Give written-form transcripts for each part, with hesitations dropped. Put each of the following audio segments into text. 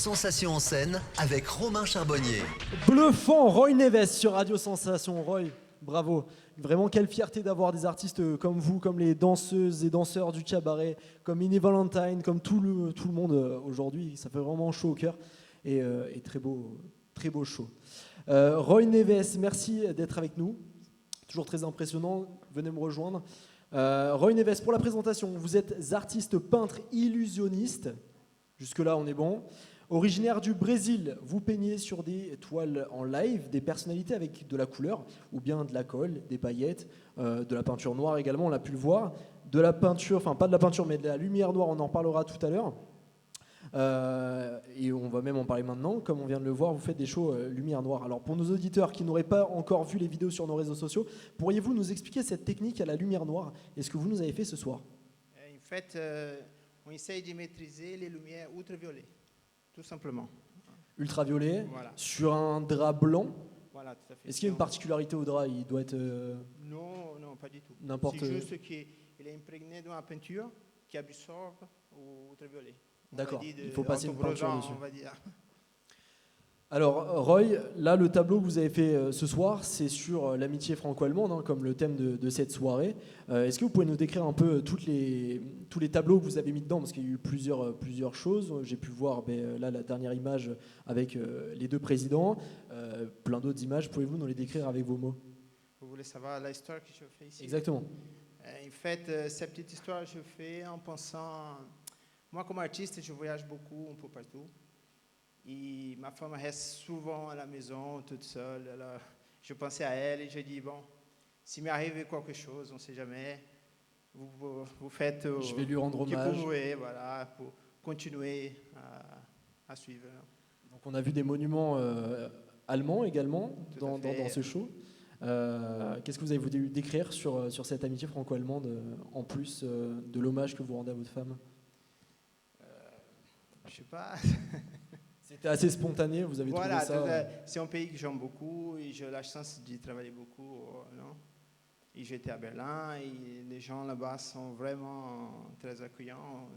Sensation en scène avec Romain Charbonnier. Bluffant, Roy Neves sur Radio Sensation. Roy, bravo. Vraiment, quelle fierté d'avoir des artistes comme vous, comme les danseuses et danseurs du cabaret, comme Inny Valentine, comme tout le monde aujourd'hui. Ça fait vraiment chaud au cœur et très beau show. Roy Neves, merci d'être avec nous. Toujours très impressionnant. Venez me rejoindre. Roy Neves, pour la présentation, vous êtes artiste, peintre, illusionniste. Jusque-là, on est bon. Originaire du Brésil, vous peignez sur des toiles en live des personnalités avec de la couleur, ou bien de la colle, des paillettes, de la peinture noire également, on l'a pu le voir. De la peinture, enfin pas de la peinture, mais de la lumière noire, on en parlera tout à l'heure. Et on va même en parler maintenant. Comme on vient de le voir, vous faites des shows lumière noire. Alors pour nos auditeurs qui n'auraient pas encore vu les vidéos sur nos réseaux sociaux, pourriez-vous nous expliquer cette technique à la lumière noire et ce que vous nous avez fait ce soir? En fait, on essaye de maîtriser les lumières ultraviolettes, tout simplement. Ultraviolet, Voilà. sur un drap blanc. Voilà, tout à fait. Est-ce qu'il y a une particularité au drap? Il doit être Non, pas du tout. n'importe... C'est juste qu'il est imprégné dans la peinture qui absorbe au ultraviolet. D'accord, il faut passer une peinture dessus. On va dire. Alors Roy, là le tableau que vous avez fait ce soir, c'est sur l'amitié franco-allemande, hein, comme le thème de cette soirée. Est-ce que vous pouvez nous décrire un peu tous les tableaux que vous avez mis dedans? Parce qu'il y a eu plusieurs choses. J'ai pu voir là la dernière image avec les deux présidents, plein d'autres images. Pouvez-vous nous les décrire avec vos mots? Vous voulez savoir l'histoire que je fais ici? Exactement. En fait, cette petite histoire, je fais en pensant... Moi, comme artiste, je voyage beaucoup, un peu partout. Et ma femme reste souvent à la maison, toute seule. Alors, je pensais à elle et j'ai dit, bon, s'il m'arrive quelque chose, on ne sait jamais, vous faites... Je vais lui rendre hommage. Voilà, pour continuer à suivre. Donc on a vu des monuments allemands également dans ce show. Qu'est-ce que vous avez voulu décrire sur cette amitié franco-allemande, en plus de l'hommage que vous rendez à votre femme? Je sais pas. C'était assez spontané, vous avez trouvé ça c'est un pays que j'aime beaucoup et j'ai la chance d'y travailler beaucoup. Non? Et j'étais à Berlin et les gens là-bas sont vraiment très accueillants.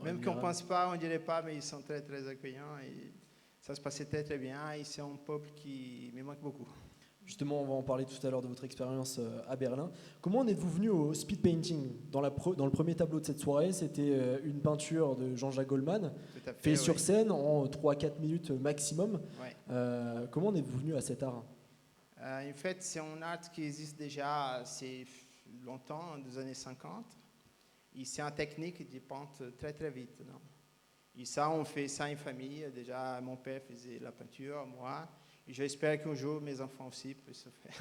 Même qu'on ne pense pas, on ne dirait pas, mais ils sont très très accueillants et ça se passait très très bien et c'est un peuple qui me manque beaucoup. Justement, on va en parler tout à l'heure de votre expérience à Berlin. Comment en êtes-vous venu au speed painting? Dans le premier tableau de cette soirée, c'était une peinture de Jean-Jacques Goldman, fait sur scène en 3-4 minutes maximum. Ouais. Comment en êtes-vous venu à cet art? En fait, c'est un art qui existe déjà assez longtemps, des années 50. Et c'est une technique de pente très très vite. Non? Et ça, on fait ça en famille. Déjà, mon père faisait la peinture, moi. Et j'espère qu'un jour, mes enfants aussi puissent faire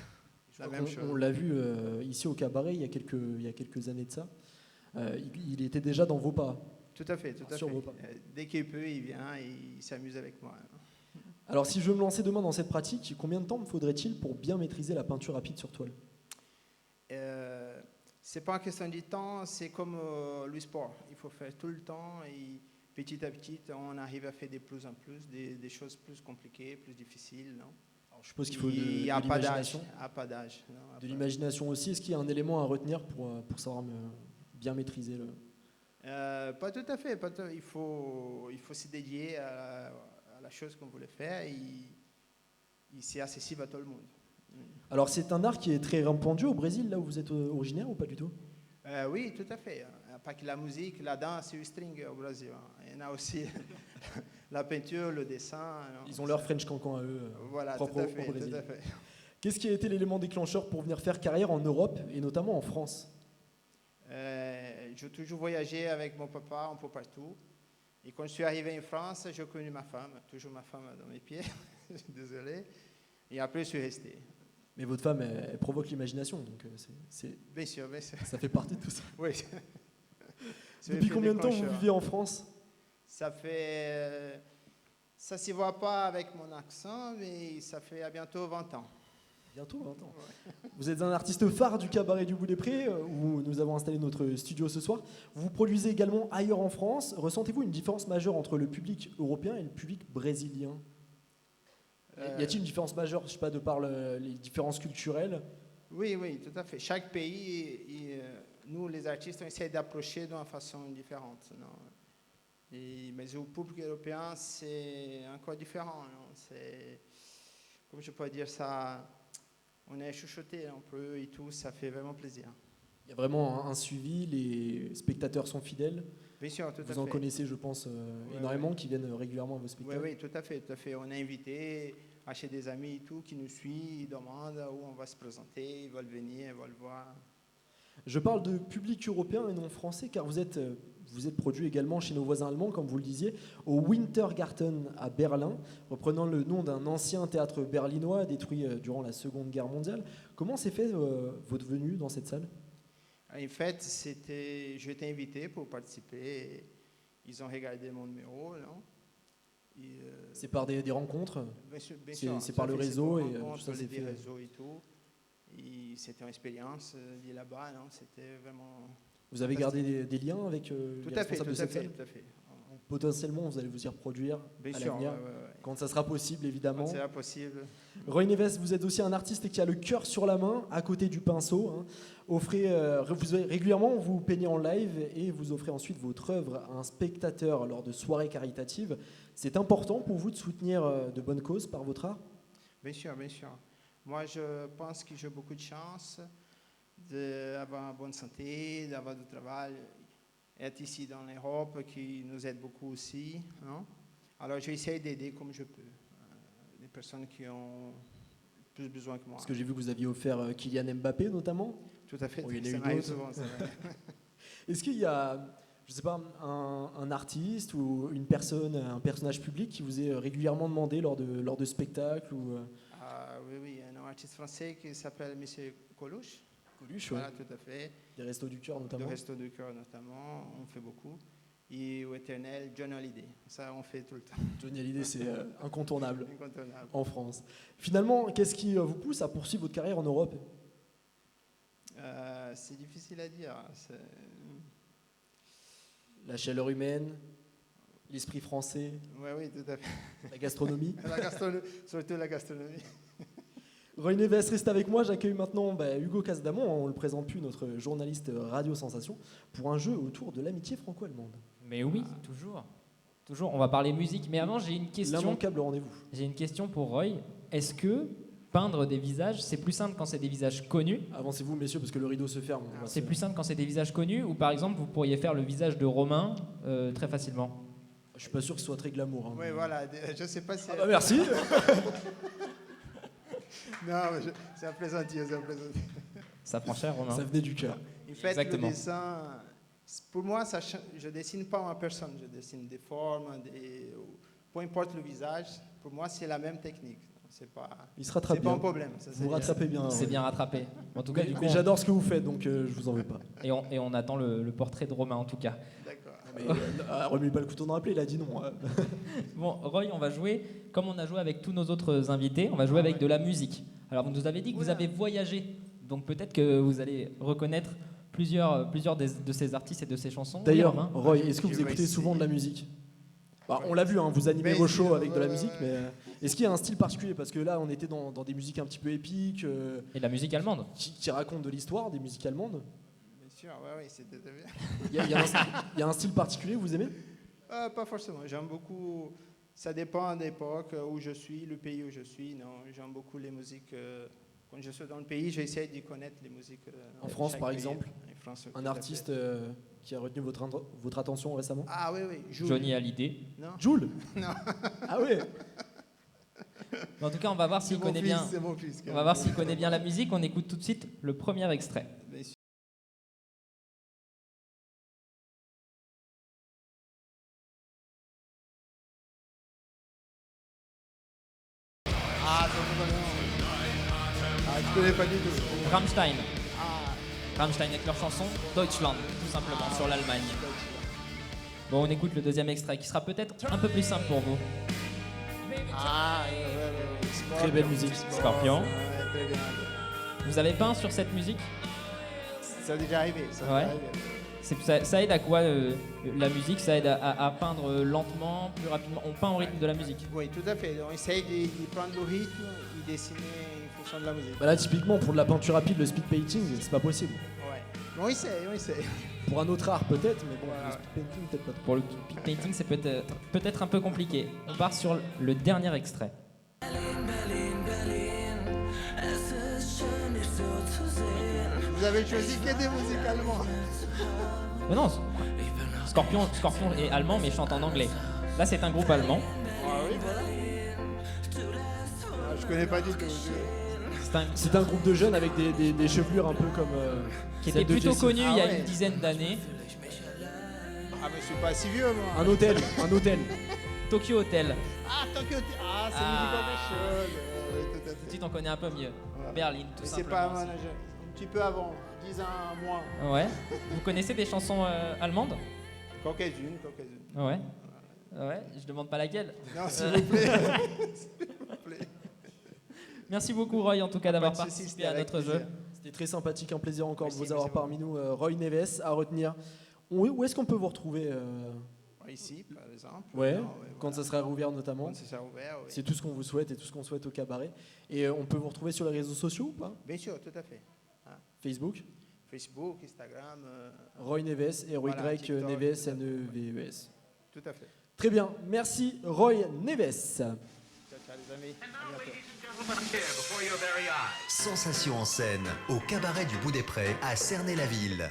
la même chose. On l'a vu ici au cabaret il y a quelques années de ça. Il était déjà dans vos pas. Tout à fait, tout à fait. Vos pas. Dès qu'il peut, il vient et il s'amuse avec moi. Alors, si je veux me lancer demain dans cette pratique, combien de temps me faudrait-il pour bien maîtriser la peinture rapide sur toile? C'est pas une question de temps, c'est comme le sport. Il faut faire tout le temps et petit à petit, on arrive à faire de plus en plus des choses plus compliquées, plus difficiles. Non? Alors, je suppose qu'il faut de l'imagination. De l'imagination aussi. Est-ce qu'il y a un élément à retenir pour savoir bien maîtriser le... Pas tout à fait. Il faut se dédier à la chose qu'on voulait faire et c'est accessible à tout le monde. Alors c'est un art qui est très répandu au Brésil, là où vous êtes originaire, ou pas du tout? Oui, tout à fait. Pas que la musique, la danse et le string au Brésil. Il y en a aussi la peinture, le dessin. Ils ont leur French cancan à eux, voilà, propre tout à fait, au Brésil. tout à fait. Qu'est-ce qui a été l'élément déclencheur pour venir faire carrière en Europe et notamment en France? J'ai toujours voyagé avec mon papa un peu partout. Et quand je suis arrivé en France, j'ai connu ma femme, toujours ma femme dans mes pieds, désolé. Et après, je suis resté. Mais votre femme, elle provoque l'imagination, donc Bien sûr, bien sûr. Ça fait partie de tout ça. Oui. Depuis combien de temps vous vivez en France? Ça fait... ça ne se voit pas avec mon accent, mais ça fait à bientôt 20 ans. Bientôt 20 ans. Ouais. Vous êtes un artiste phare du cabaret du Bout des Prés, où nous avons installé notre studio ce soir. Vous produisez également ailleurs en France. Ressentez-vous une différence majeure entre le public européen et le public brésilien? Y a-t-il une différence majeure, je sais pas, de par les différences culturelles? Oui, tout à fait. Chaque pays, nous les artistes, on essaie d'approcher d'une façon différente. Non? Mais au public européen, c'est encore différent. Non? Comme je peux dire ça, on est chouchouté un peu et tout, ça fait vraiment plaisir. Il y a vraiment un suivi, les spectateurs sont fidèles. Bien sûr, tout à fait. Vous en connaissez, je pense, énormément qui viennent régulièrement à vos spectacles. Oui, tout à fait, tout à fait. On est invité chez des amis et tout qui nous suivent, ils demandent où on va se présenter, ils veulent venir, ils veulent voir. Je parle de public européen et non français, car vous êtes produit également chez nos voisins allemands, comme vous le disiez, au Wintergarten à Berlin, reprenant le nom d'un ancien théâtre berlinois détruit durant la Seconde Guerre mondiale. Comment s'est fait votre venue dans cette salle ? En fait, j'ai été invité pour participer. Ils ont regardé mon numéro, non? C'est par des rencontres? Bien sûr, c'est par le réseau et tout ça, c'est des fait. réseaux et tout. Et c'était une expérience là-bas, non? C'était vraiment. Vous avez gardé des liens avec les responsables de cette salle? Tout à fait. Potentiellement, vous allez vous y reproduire Bien à sûr, l'avenir, ouais. quand ça sera possible, évidemment. Quand c'est possible. Roy Neves, vous êtes aussi un artiste qui a le cœur sur la main, à côté du pinceau. Hein. Régulièrement, vous peignez en live et vous offrez ensuite votre œuvre à un spectateur lors de soirées caritatives. C'est important pour vous de soutenir de bonnes causes par votre art? Bien sûr, bien sûr. Moi, je pense que j'ai beaucoup de chance d'avoir une bonne santé, d'avoir du travail, être ici dans l'Europe qui nous aide beaucoup aussi. Non? Alors, j'essaie d'aider comme je peux les personnes qui ont plus besoin que moi. Parce que j'ai vu que vous aviez offert Kylian Mbappé notamment. Tout à fait. Oh, il y en a ça eu m'arrive d'autres. souvent, c'est vrai. Est-ce qu'il y a, je sais pas, un artiste ou un personnage public qui vous est régulièrement demandé lors de spectacles ou Oui, un artiste français qui s'appelle M. Coluche. Coluche, Voilà, ouais. tout à fait. Des Restos du Cœur Le notamment. Resto du Cœur notamment, on fait beaucoup. Et au éternel, John Hallyday. Ça, on fait tout le temps. Johnny Hallyday, c'est incontournable Incontournable. en France. Finalement, qu'est-ce qui vous pousse à poursuivre votre carrière en Europe? C'est difficile à dire. La chaleur humaine, l'esprit français, Oui, tout à fait. la gastronomie. Surtout la gastronomie. Roy Neves reste avec moi. J'accueille maintenant Hugo Casdamon, on ne le présente plus, notre journaliste Radio Sensation, pour un jeu autour de l'amitié franco-allemande. Mais oui, toujours. Toujours, on va parler musique. Mais avant, j'ai une question. L'immanquable rendez-vous. J'ai une question pour Roy. Est-ce que peindre des visages, c'est plus simple quand c'est des visages connus? Avancez-vous, messieurs, parce que le rideau se ferme. C'est plus simple quand c'est des visages connus, ou par exemple, vous pourriez faire le visage de Romain très facilement? Je suis pas sûr que ce soit très glamour. Hein. Oui, voilà. Je ne sais pas si. Ah bah merci. Non, c'est un plaisantier, c'est un plaisantier. Ça prend cher, Romain. Ça venait du cœur. En fait, Exactement. le dessin, pour moi, je ne dessine pas une personne, je dessine des formes, peu importe le visage, pour moi, c'est la même technique. C'est pas, Il se rattrape c'est pas bien. un problème. Ça, Vous rattrapez bien. C'est bien rattrapé. En tout cas, du coup, Mais j'adore ce que vous faites, donc je vous en veux pas. et on attend le portrait de Romain, en tout cas. D'accord. Mais remue pas le couteau dans la plaie, il a dit non. Bon, Roy, on va jouer comme on a joué avec tous nos autres invités. On va jouer avec de la musique. Alors, vous nous avez dit que vous avez voyagé, donc peut-être que vous allez reconnaître plusieurs de ces artistes et de ces chansons. D'ailleurs, Oui, Romain. Roy, est-ce que vous Je vais écoutez essayer. souvent de la musique? On l'a vu, hein, vous animez Mais vos si, shows avec de la ouais, musique, ouais. mais est-ce qu'il y a un style particulier? Parce que là, on était dans des musiques un petit peu épiques, Et de la musique allemande. qui racontent de l'histoire, des musiques allemandes. Bien sûr, oui, c'était très bien. Il y a un style particulier que vous aimez? Pas forcément. J'aime beaucoup. Ça dépend de l'époque où je suis, le pays où je suis. Non, j'aime beaucoup les musiques. Quand je suis dans le pays, j'essaie de connaître les musiques. En de France, chaque par pays. exemple, En France, tout Un à artiste fait. qui a retenu votre attention récemment? Ah oui, Johnny Hallyday. Non. Joule? Non. Ah ouais. Mais en tout cas, on va voir s'il connaît bien. C'est mon fils. On va voir s'il connaît bien la musique. On écoute tout de suite le premier extrait. Bien sûr. Ah, je connais pas du tout. Rammstein. Rammstein avec leur chanson Deutschland, tout simplement, sur l'Allemagne. Bon, on écoute le deuxième extrait qui sera peut-être un peu plus simple pour vous. Ouais. Très belle musique. Scorpion. Ouais, très bien. Vous avez peint sur cette musique? Ça a déjà arrivé. Ouais. Ça aide à quoi la musique? Ça aide à peindre lentement, plus rapidement. On peint au rythme de la musique. Oui, tout à fait. On essaye de prendre le rythme et dessiner en fonction de la musique. Bah là, typiquement, pour de la peinture rapide, le speed painting, c'est pas possible. Ouais. On essaie, on essaie. Pour un autre art peut-être, mais bon, Voilà. le speed painting peut-être pas trop. Pour le speed painting, c'est peut-être un peu compliqué. On part sur le dernier extrait. Vous avez choisi que des musiques allemandes. Mais non, Scorpion est allemand, mais chante en anglais. Là, c'est un groupe allemand. Ah oui, voilà. Ah, je connais pas du tout. C'est un groupe de jeunes avec des chevelures un peu comme. Qui celle était de plutôt Jessie. connu il y a ouais. une dizaine d'années. Ah, mais je suis pas si vieux, moi. Un hôtel, un hôtel. Tokyo Hotel. Ah, Tokyo. Ah, c'est Ah. musical chose. Tout à Tout de fait. suite, on connaît un peu mieux. Voilà. Berlin, tout Mais c'est simplement. pas un aussi. manager. Un petit peu avant, 10 ans moins. Ouais. Vous connaissez des chansons allemandes? Quelques-unes. Ouais. Ouais, je demande pas laquelle. Non, s'il vous plaît. Merci beaucoup Roy en tout cas d'avoir Pas de soucis, participé c'était à avec notre jeu. plaisir. C'était très sympathique, un plaisir encore de Merci, vous avoir merci parmi nous. Roy Neves, à retenir. Où est-ce qu'on peut vous retrouver Ici, par exemple. Ouais, Non, quand ça sera rouvert notamment. Quand ça sera ouvert, oui. C'est tout ce qu'on vous souhaite et tout ce qu'on souhaite au cabaret. Et on peut vous retrouver sur les réseaux sociaux ou pas? Bien sûr, tout à fait. Facebook, Facebook, Instagram, Roy Neves, et Roy Voilà, Grec TikTok, Neves, tout à fait. N-E-V-E-S. tout à fait. Très bien, merci Roy Neves. Ciao, ciao, les amis. À bientôt. Sensation en scène au cabaret du Bout des Prés à Cernay-la-Ville.